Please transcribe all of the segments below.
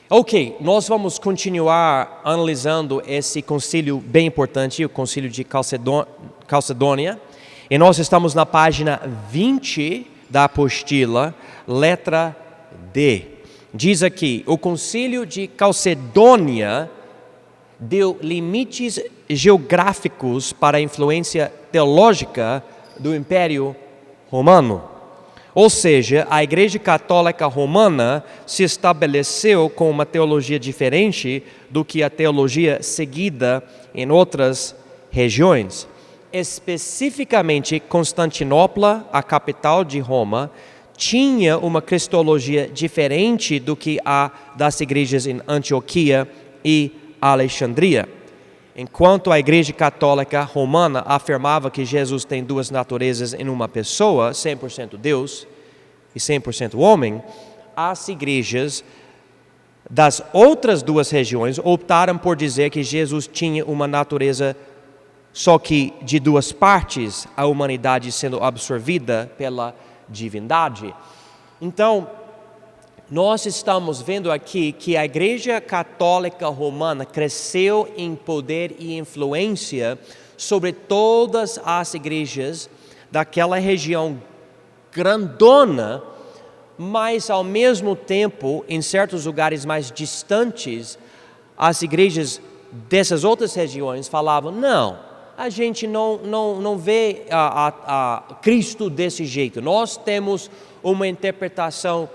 Ok, nós vamos continuar analisando esse concílio bem importante, o concílio de Calcedônia. E nós estamos na página 20 da apostila, letra D. Diz aqui, o concílio de Calcedônia deu limites geográficos para a influência teológica do Império Romano. Ou seja, a Igreja Católica Romana se estabeleceu com uma teologia diferente do que a teologia seguida em outras regiões. Especificamente, Constantinopla, a capital de Roma, tinha uma cristologia diferente do que a das igrejas em Antioquia e Alexandria. Enquanto a Igreja Católica Romana afirmava que Jesus tem duas naturezas em uma pessoa, 100% Deus e 100% homem, as igrejas das outras duas regiões optaram por dizer que Jesus tinha uma natureza só que de duas partes, a humanidade sendo absorvida pela divindade. Então, nós estamos vendo aqui que a Igreja Católica Romana cresceu em poder e influência sobre todas as igrejas daquela região grandona, mas ao mesmo tempo, em certos lugares mais distantes, as igrejas dessas outras regiões falavam, não, a gente não vê a Cristo desse jeito, nós temos uma interpretação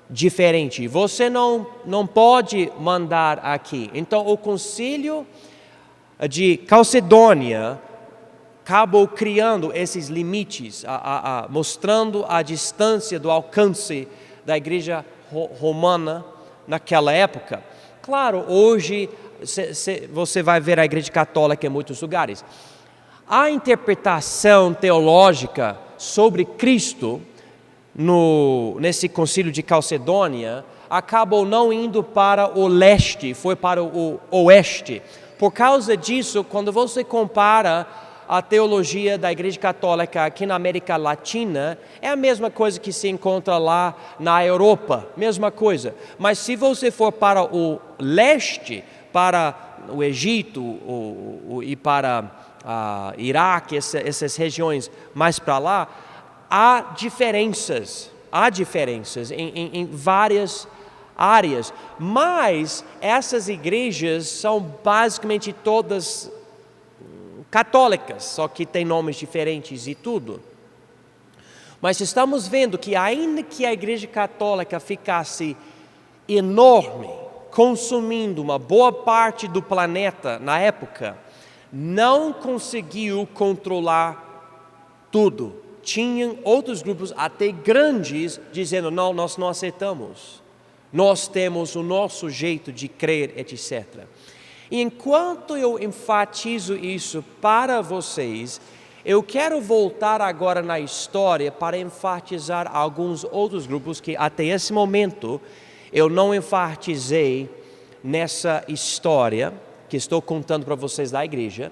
diferente, você não pode mandar aqui. Então o concílio de Calcedônia acabou criando esses limites, mostrando a distância do alcance da igreja romana naquela época. Claro, hoje você vai ver a igreja católica em muitos lugares. A interpretação teológica sobre Cristo nesse concílio de Calcedônia acabou não indo para o leste, foi para o oeste. Por causa disso, quando você compara a teologia da Igreja Católica aqui na América Latina, é a mesma coisa que se encontra lá na Europa, mesma coisa. Mas se você for para o leste, para o Egito e para Iraque, essas regiões mais para lá, há diferenças em várias áreas, mas essas igrejas são basicamente todas católicas, só que tem nomes diferentes e tudo. Mas estamos vendo que ainda que a Igreja Católica ficasse enorme, consumindo uma boa parte do planeta na época, não conseguiu controlar tudo. Tinham outros grupos, até grandes, dizendo, não, nós não aceitamos. Nós temos o nosso jeito de crer, etc. E enquanto eu enfatizo isso para vocês, eu quero voltar agora na história para enfatizar alguns outros grupos que até esse momento eu não enfatizei nessa história que estou contando para vocês da igreja.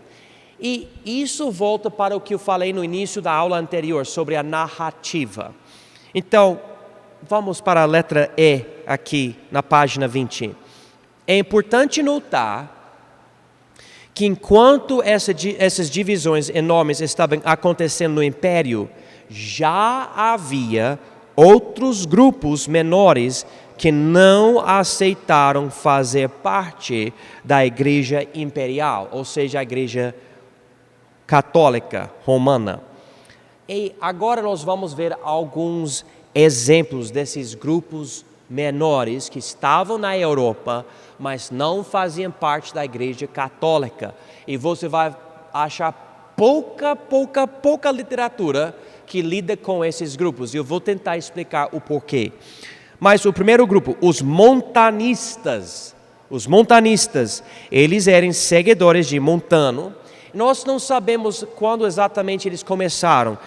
E isso volta para o que eu falei no início da aula anterior, sobre a narrativa. Então, vamos para a letra E aqui na página 20. É importante notar que enquanto essas divisões enormes estavam acontecendo no Império, já havia outros grupos menores que não aceitaram fazer parte da Igreja Imperial, ou seja, a Igreja Católica Romana. E agora nós vamos ver alguns exemplos desses grupos menores que estavam na Europa, mas não faziam parte da Igreja Católica. E você vai achar pouca literatura que lida com esses grupos. E eu vou tentar explicar o porquê. Mas o primeiro grupo, os montanistas. Os montanistas, eles eram seguidores de Montano. Nós não sabemos quando exatamente eles começaram.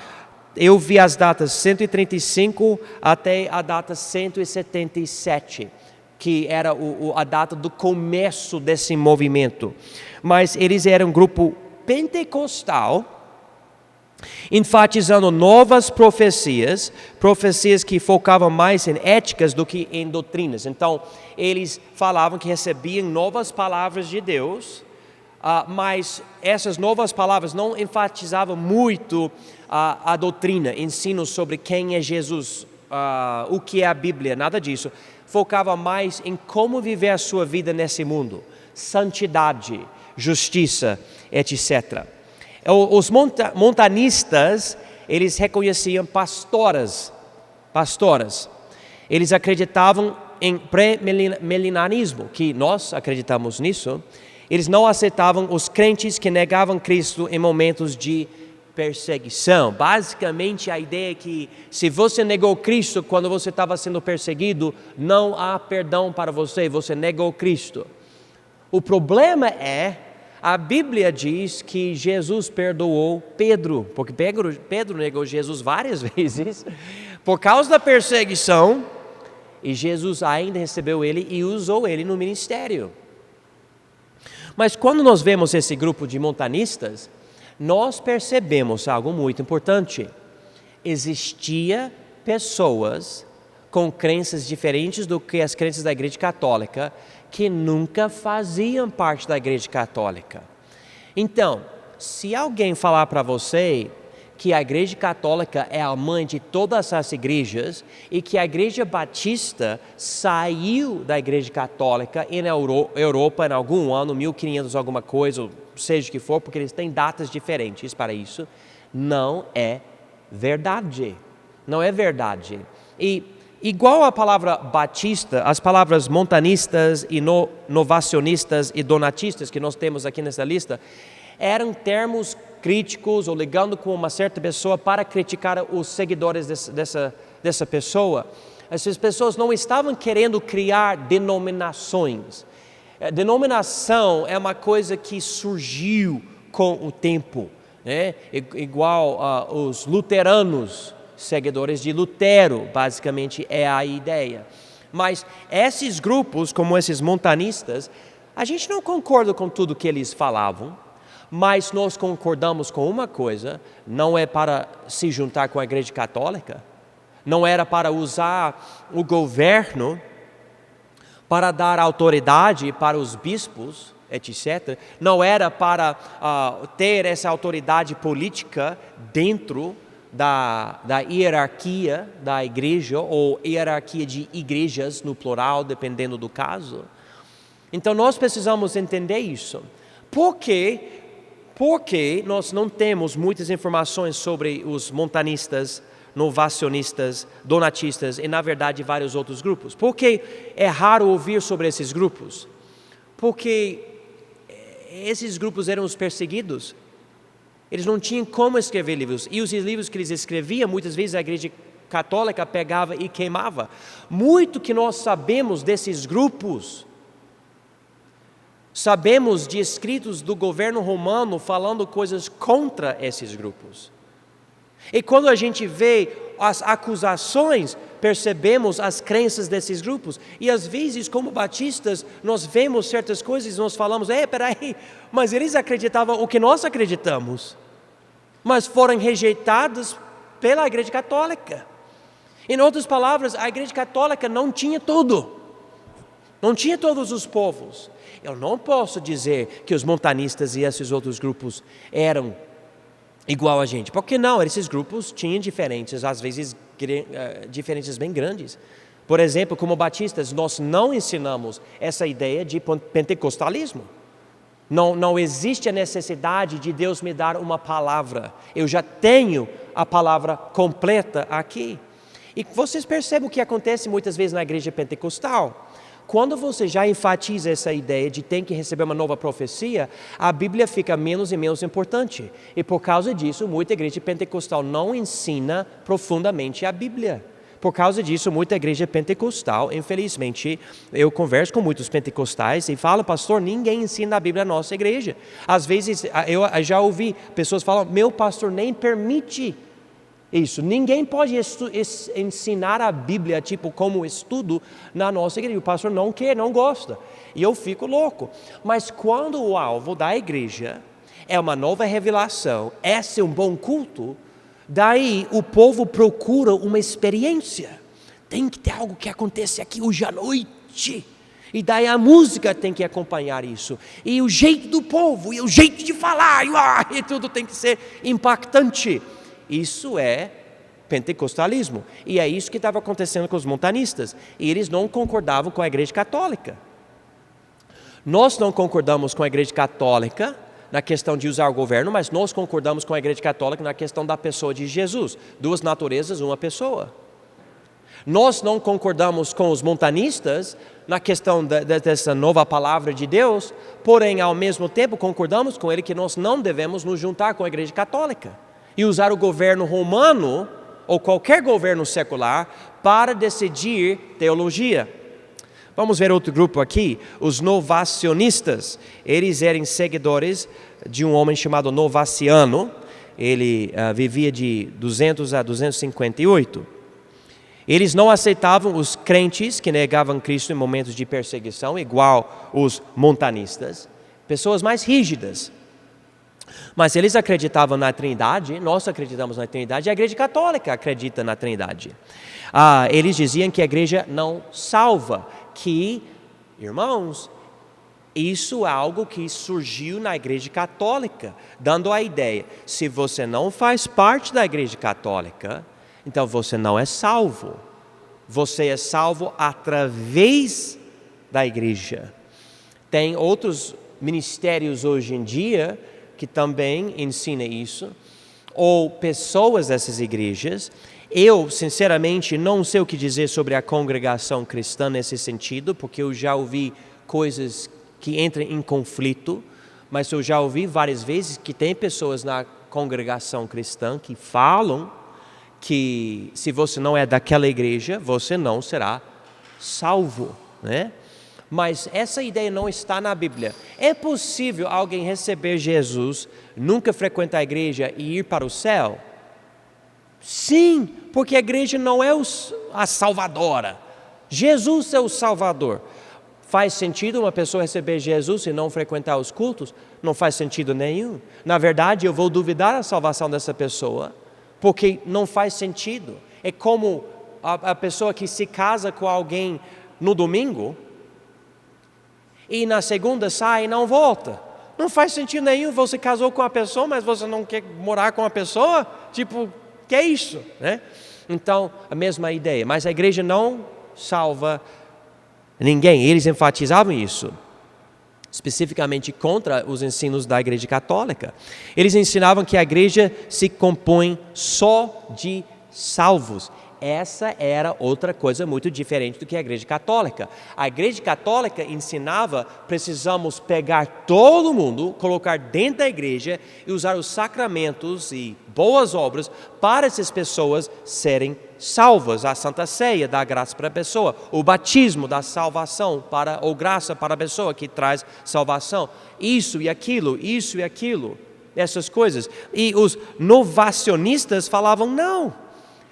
Eu vi as datas 135 até a data 177, que era a data do começo desse movimento. Mas eles eram um grupo pentecostal, enfatizando novas profecias, profecias que focavam mais em éticas do que em doutrinas. Então, eles falavam que recebiam novas palavras de Deus, mas essas novas palavras não enfatizavam muito a doutrina, ensino sobre quem é Jesus, o que é a Bíblia, nada disso. Focava mais em como viver a sua vida nesse mundo, santidade, justiça, etc. Os montanistas, eles reconheciam pastoras. Eles acreditavam em pré-milenarismo, que nós acreditamos nisso. Eles não aceitavam os crentes que negavam Cristo em momentos de perseguição. Basicamente, a ideia é que se você negou Cristo quando você estava sendo perseguido, não há perdão para você, você negou Cristo. O problema é, a Bíblia diz que Jesus perdoou Pedro, porque Pedro negou Jesus várias vezes, por causa da perseguição, e Jesus ainda recebeu ele e usou ele no ministério. Mas quando nós vemos esse grupo de montanistas, nós percebemos algo muito importante. Existia pessoas com crenças diferentes do que as crenças da Igreja Católica, que nunca faziam parte da Igreja Católica. Então, se alguém falar para você que a Igreja Católica é a mãe de todas as igrejas e que a Igreja Batista saiu da Igreja Católica na Europa em algum ano, 1500 alguma coisa, ou seja o que for, porque eles têm datas diferentes para isso, não é verdade. Não é verdade. E igual a palavra batista, as palavras montanistas e novacionistas e donatistas que nós temos aqui nessa lista, eram termos críticos ou ligando com uma certa pessoa para criticar os seguidores dessa pessoa. Essas pessoas não estavam querendo criar denominações. Denominação é uma coisa que surgiu com o tempo, né? Igual os luteranos, seguidores de Lutero, basicamente é a ideia. Mas esses grupos, como esses montanistas, a gente não concorda com tudo que eles falavam, mas nós concordamos com uma coisa: não é para se juntar com a Igreja Católica, não era para usar o governo para dar autoridade para os bispos, etc. Não era para ter essa autoridade política dentro da hierarquia da igreja, ou hierarquia de igrejas no plural, dependendo do caso. Então nós precisamos entender isso. Porque nós não temos muitas informações sobre os montanistas, novacionistas, donatistas e, na verdade, vários outros grupos. Por que é raro ouvir sobre esses grupos? Porque esses grupos eram os perseguidos. Eles não tinham como escrever livros. E os livros que eles escreviam, muitas vezes a Igreja Católica pegava e queimava. Muito que nós sabemos desses grupos, sabemos de escritos do governo romano falando coisas contra esses grupos. E quando a gente vê as acusações, percebemos as crenças desses grupos. E às vezes, como batistas, nós vemos certas coisas e nós falamos: peraí, mas eles acreditavam o que nós acreditamos, mas foram rejeitados pela Igreja Católica. Em outras palavras, a Igreja Católica não tinha tudo. Não tinha todos os povos. Eu não posso dizer que os montanistas e esses outros grupos eram igual a gente. Porque não, esses grupos tinham diferenças, às vezes diferenças bem grandes. Por exemplo, como batistas, nós não ensinamos essa ideia de pentecostalismo. Não existe a necessidade de Deus me dar uma palavra. Eu já tenho a palavra completa aqui. E vocês percebem o que acontece muitas vezes na igreja pentecostal. Quando você já enfatiza essa ideia de tem que receber uma nova profecia, a Bíblia fica menos e menos importante. E por causa disso, muita igreja pentecostal não ensina profundamente a Bíblia. Por causa disso, muita igreja pentecostal, infelizmente, eu converso com muitos pentecostais e falo: pastor, ninguém ensina a Bíblia na nossa igreja. Às vezes, eu já ouvi pessoas falam: meu pastor nem permite isso. Ninguém pode ensinar a Bíblia, tipo, como estudo na nossa igreja. O pastor não quer, não gosta. E eu fico louco. Mas quando o alvo da igreja é uma nova revelação, esse é um bom culto, daí o povo procura uma experiência. Tem que ter algo que acontece aqui hoje à noite. E daí a música tem que acompanhar isso. E o jeito do povo, e o jeito de falar, e tudo tem que ser impactante. Isso é pentecostalismo. E é isso que estava acontecendo com os montanistas. E eles não concordavam com a igreja católica. Nós não concordamos com a igreja católica na questão de usar o governo, mas nós concordamos com a igreja católica na questão da pessoa de Jesus. 2 naturezas, uma pessoa. Nós não concordamos com os montanistas na questão dessa nova palavra de Deus, porém, ao mesmo tempo, concordamos com ele que nós não devemos nos juntar com a igreja católica e usar o governo romano ou qualquer governo secular para decidir teologia. Vamos ver outro grupo aqui, os novacionistas. Eles eram seguidores de um homem chamado Novaciano. Ele vivia de 200 a 258. Eles não aceitavam os crentes que negavam Cristo em momentos de perseguição, igual os montanistas, pessoas mais rígidas. Mas eles acreditavam na Trindade, nós acreditamos na Trindade, e a Igreja Católica acredita na Trindade. Eles diziam que a igreja não salva, que, irmãos, isso é algo que surgiu na Igreja Católica, dando a ideia, se você não faz parte da Igreja Católica, então você não é salvo. Você é salvo através da igreja. Tem outros ministérios hoje em dia que também ensinam isso, ou pessoas dessas igrejas. Eu, sinceramente, não sei o que dizer sobre a congregação cristã nesse sentido, porque eu já ouvi coisas que entram em conflito, mas eu já ouvi várias vezes que tem pessoas na congregação cristã que falam que se você não é daquela igreja, você não será salvo, né? Mas essa ideia não está na Bíblia. É possível alguém receber Jesus, nunca frequentar a igreja e ir para o céu? Sim, porque a igreja não é a salvadora. Jesus é o Salvador. Faz sentido uma pessoa receber Jesus e não frequentar os cultos? Não faz sentido nenhum. Na verdade, eu vou duvidar da salvação dessa pessoa, porque não faz sentido. É como a pessoa que se casa com alguém no domingo e na segunda sai e não volta. Não faz sentido nenhum. Você casou com a pessoa, mas você não quer morar com a pessoa? Tipo, que é isso, né? Então, a mesma ideia. Mas a igreja não salva ninguém. Eles enfatizavam isso, especificamente contra os ensinos da Igreja Católica. Eles ensinavam que a igreja se compõe só de salvos. Essa era outra coisa muito diferente do que a Igreja Católica. A Igreja Católica ensinava, precisamos pegar todo mundo, colocar dentro da igreja e usar os sacramentos e boas obras para essas pessoas serem salvas. A Santa Ceia dá graça para a pessoa, o batismo dá salvação ou graça para a pessoa que traz salvação. Isso e aquilo, essas coisas. E os novacionistas falavam não.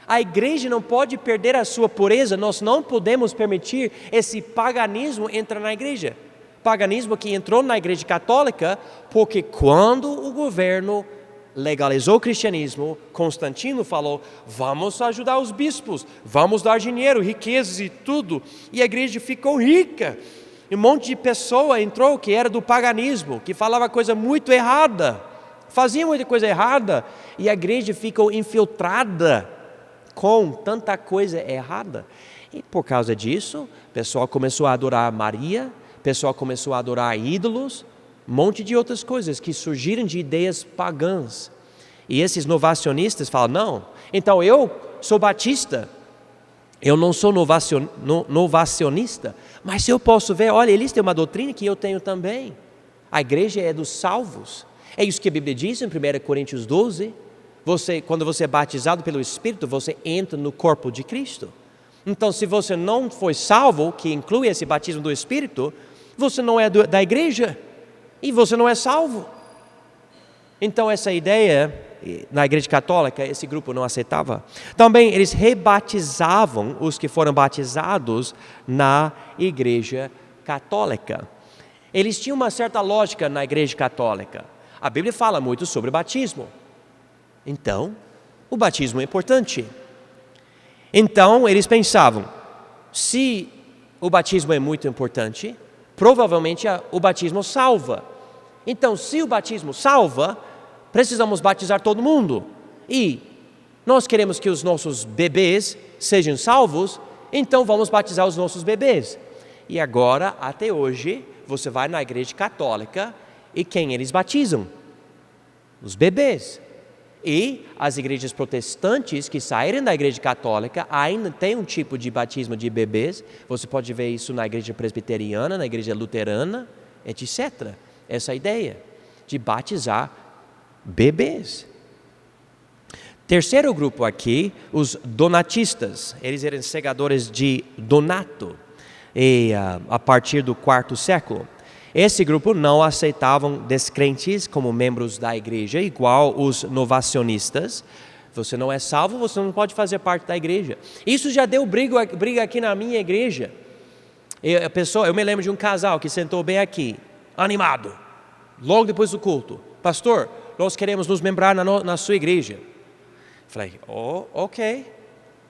A igreja não pode perder a sua pureza, nós não podemos permitir esse paganismo entrar na igreja. Paganismo que entrou na Igreja Católica, porque quando o governo legalizou o cristianismo, Constantino falou, vamos ajudar os bispos, vamos dar dinheiro, riquezas e tudo, e a igreja ficou rica. E um monte de pessoa entrou que era do paganismo, que falava coisa muito errada, fazia muita coisa errada, e a igreja ficou infiltrada com tanta coisa errada. E por causa disso, o pessoal começou a adorar Maria, o pessoal começou a adorar ídolos, um monte de outras coisas que surgiram de ideias pagãs. E esses novacionistas falam, não, então eu sou batista, eu não sou novacionista, mas eu posso ver, olha, eles têm uma doutrina que eu tenho também. A igreja é dos salvos. É isso que a Bíblia diz em 1 Coríntios 12, quando você é batizado pelo Espírito, você entra no corpo de Cristo. Então, se você não foi salvo, que inclui esse batismo do Espírito, você não é da igreja e você não é salvo. Então, essa ideia, na Igreja Católica, esse grupo não aceitava. Também, eles rebatizavam os que foram batizados na Igreja Católica. Eles tinham uma certa lógica na Igreja Católica. A Bíblia fala muito sobre o batismo. Então, o batismo é importante. Então, eles pensavam, se o batismo é muito importante, provavelmente o batismo salva. Então, se o batismo salva, precisamos batizar todo mundo. E nós queremos que os nossos bebês sejam salvos, então vamos batizar os nossos bebês. E agora, até hoje, você vai na igreja católica e quem eles batizam? Os bebês. E as igrejas protestantes que saírem da igreja católica ainda tem um tipo de batismo de bebês. Você pode ver isso na igreja presbiteriana, na igreja luterana, etc. Essa é a ideia de batizar bebês. Terceiro grupo aqui, os donatistas. Eles eram segadores de Donato a partir do quarto século. Esse grupo não aceitavam descrentes como membros da igreja, igual os novacionistas. Você não é salvo, você não pode fazer parte da igreja. Isso já deu briga aqui na minha igreja. Eu me lembro de um casal que sentou bem aqui, animado, logo depois do culto. Pastor, nós queremos nos membrar na sua igreja. Falei, ok.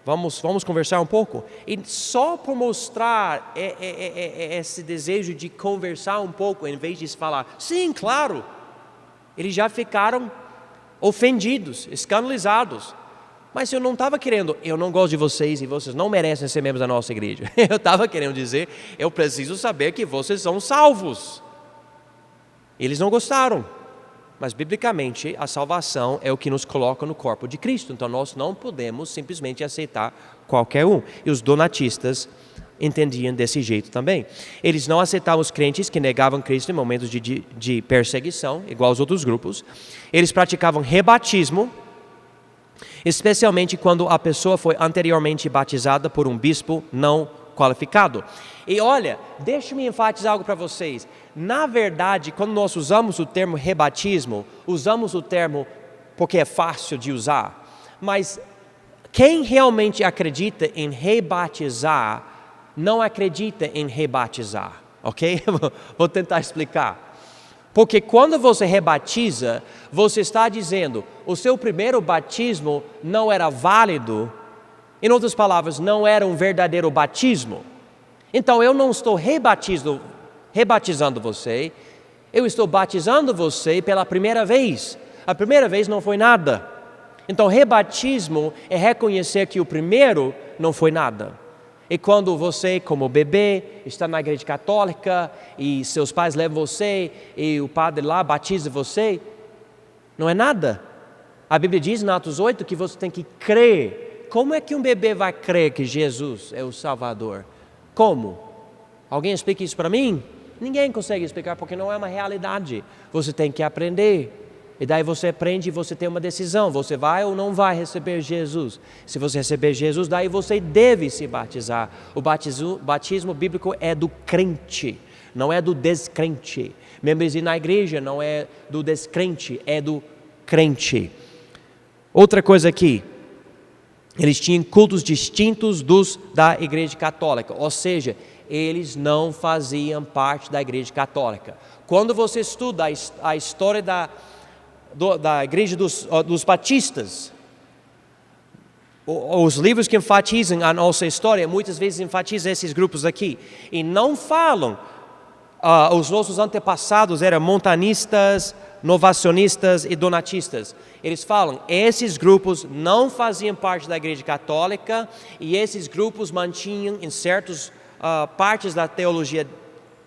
Vamos conversar um pouco. E só por mostrar esse desejo de conversar um pouco, em vez de falar, sim, claro, eles já ficaram ofendidos, escandalizados. Mas eu não estava querendo, eu não gosto de vocês e vocês não merecem ser membros da nossa igreja. Eu estava querendo dizer, eu preciso saber que vocês são salvos. Eles não gostaram. Mas, biblicamente, a salvação é o que nos coloca no corpo de Cristo. Então, nós não podemos simplesmente aceitar qualquer um. E os donatistas entendiam desse jeito também. Eles não aceitavam os crentes que negavam Cristo em momentos de perseguição, igual aos outros grupos. Eles praticavam rebatismo, especialmente quando a pessoa foi anteriormente batizada por um bispo não qualificado. E olha, deixa-me enfatizar algo para vocês. Na verdade, quando nós usamos o termo rebatismo, usamos o termo porque é fácil de usar. Mas quem realmente acredita em rebatizar, não acredita em rebatizar, ok? Vou tentar explicar. Porque quando você rebatiza, você está dizendo, o seu primeiro batismo não era válido. Em outras palavras, não era um verdadeiro batismo. Então eu não estou rebatizando você, eu estou batizando você pela primeira vez. A primeira vez não foi nada. Então rebatismo é reconhecer que o primeiro não foi nada. E quando você, como bebê, está na igreja católica e seus pais levam você e o padre lá batiza você, não é nada. A Bíblia diz em Atos 8 que você tem que crer. Como é que um bebê vai crer que Jesus é o Salvador? Como? Alguém explica isso para mim? Ninguém consegue explicar porque não é uma realidade. Você tem que aprender. E daí você aprende e você tem uma decisão. Você vai ou não vai receber Jesus. Se você receber Jesus, daí você deve se batizar. O batismo bíblico é do crente, não é do descrente. Membros na igreja não é do descrente, é do crente. Outra coisa aqui. Eles tinham cultos distintos dos da igreja católica, ou seja, eles não faziam parte da igreja católica. Quando você estuda a história da igreja dos batistas, os livros que enfatizam a nossa história, muitas vezes enfatizam esses grupos aqui, e não falam, os nossos antepassados eram montanistas, novacionistas e donatistas. Eles falam, esses grupos não faziam parte da igreja católica e esses grupos mantinham em certas partes da teologia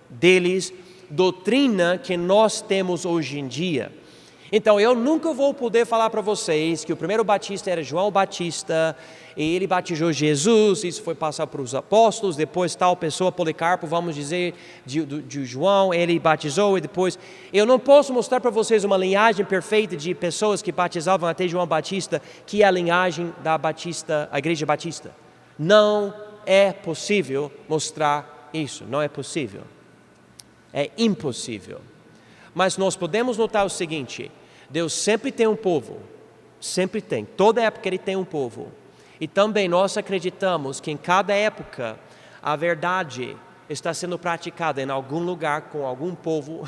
deles, doutrina que nós temos hoje em dia. Então eu nunca vou poder falar para vocês que o primeiro batista era João Batista, e ele batizou Jesus, isso foi passado para os apóstolos, depois tal pessoa, Policarpo, vamos dizer, de João, ele batizou e depois... Eu não posso mostrar para vocês uma linhagem perfeita de pessoas que batizavam até João Batista, que é a linhagem a igreja batista. Não é possível mostrar isso, não é possível. É impossível. Mas nós podemos notar o seguinte, Deus sempre tem um povo, sempre tem, toda época Ele tem um povo. E também nós acreditamos que em cada época a verdade está sendo praticada em algum lugar com algum povo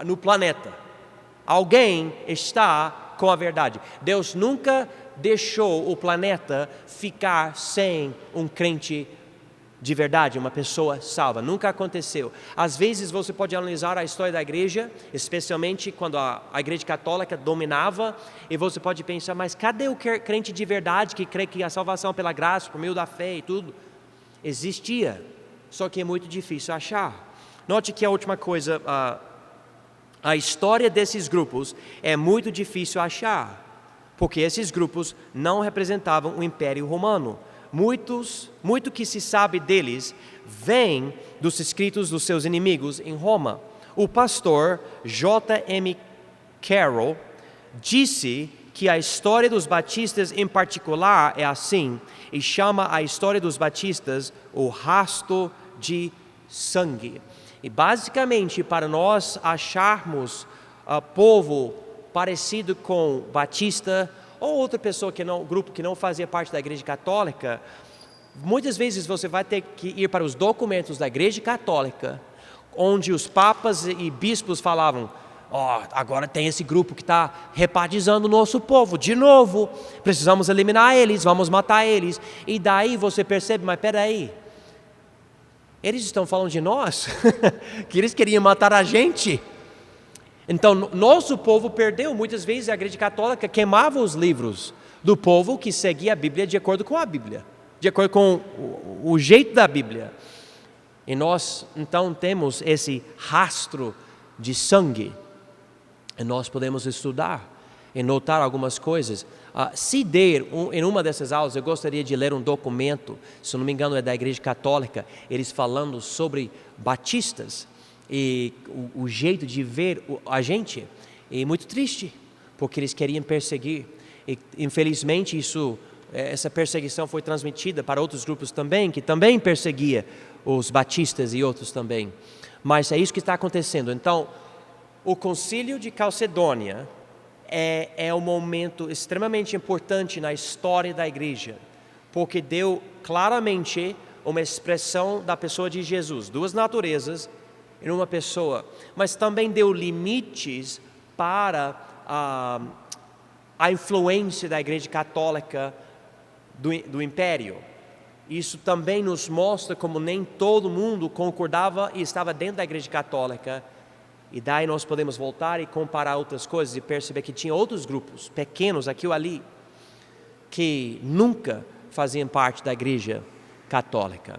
no planeta. Alguém está com a verdade. Deus nunca deixou o planeta ficar sem um crente de verdade, uma pessoa salva. Nunca aconteceu. Às vezes você pode analisar a história da igreja, especialmente quando a igreja católica dominava, e você pode pensar, mas cadê o crente de verdade que crê que a salvação é pela graça, por meio da fé e tudo? Existia, só que é muito difícil achar. Note que a última coisa, a história desses grupos é muito difícil achar, porque esses grupos não representavam o Império Romano. Muito que se sabe deles vem dos escritos dos seus inimigos em Roma. O pastor J.M. Carroll disse que a história dos batistas em particular é assim, e chama a história dos batistas o rastro de sangue. E basicamente, para nós acharmos povo parecido com Batista ou outra pessoa grupo que não fazia parte da igreja católica, muitas vezes você vai ter que ir para os documentos da igreja católica, onde os papas e bispos falavam, agora tem esse grupo que está repartizando o nosso povo, de novo, precisamos eliminar eles, vamos matar eles. E daí você percebe, mas peraí, eles estão falando de nós, que eles queriam matar a gente. Então, nosso povo perdeu. Muitas vezes a igreja católica queimava os livros do povo que seguia a Bíblia de acordo com a Bíblia, de acordo com o jeito da Bíblia. E nós, então, temos esse rastro de sangue. E nós podemos estudar e notar algumas coisas. Se der, em uma dessas aulas, eu gostaria de ler um documento, se não me engano é da igreja católica, eles falando sobre batistas. E o jeito de ver a gente é muito triste, porque eles queriam perseguir. E infelizmente essa perseguição foi transmitida para outros grupos também, que também perseguia os batistas e outros também. Mas é isso que está acontecendo. Então, o Concílio de Calcedônia é um momento extremamente importante na história da igreja, porque deu claramente uma expressão da pessoa de Jesus, duas naturezas em uma pessoa, mas também deu limites para a influência da igreja católica do império. Isso também nos mostra como nem todo mundo concordava e estava dentro da igreja católica. E daí nós podemos voltar e comparar outras coisas e perceber que tinha outros grupos pequenos aqui ou ali que nunca faziam parte da igreja católica.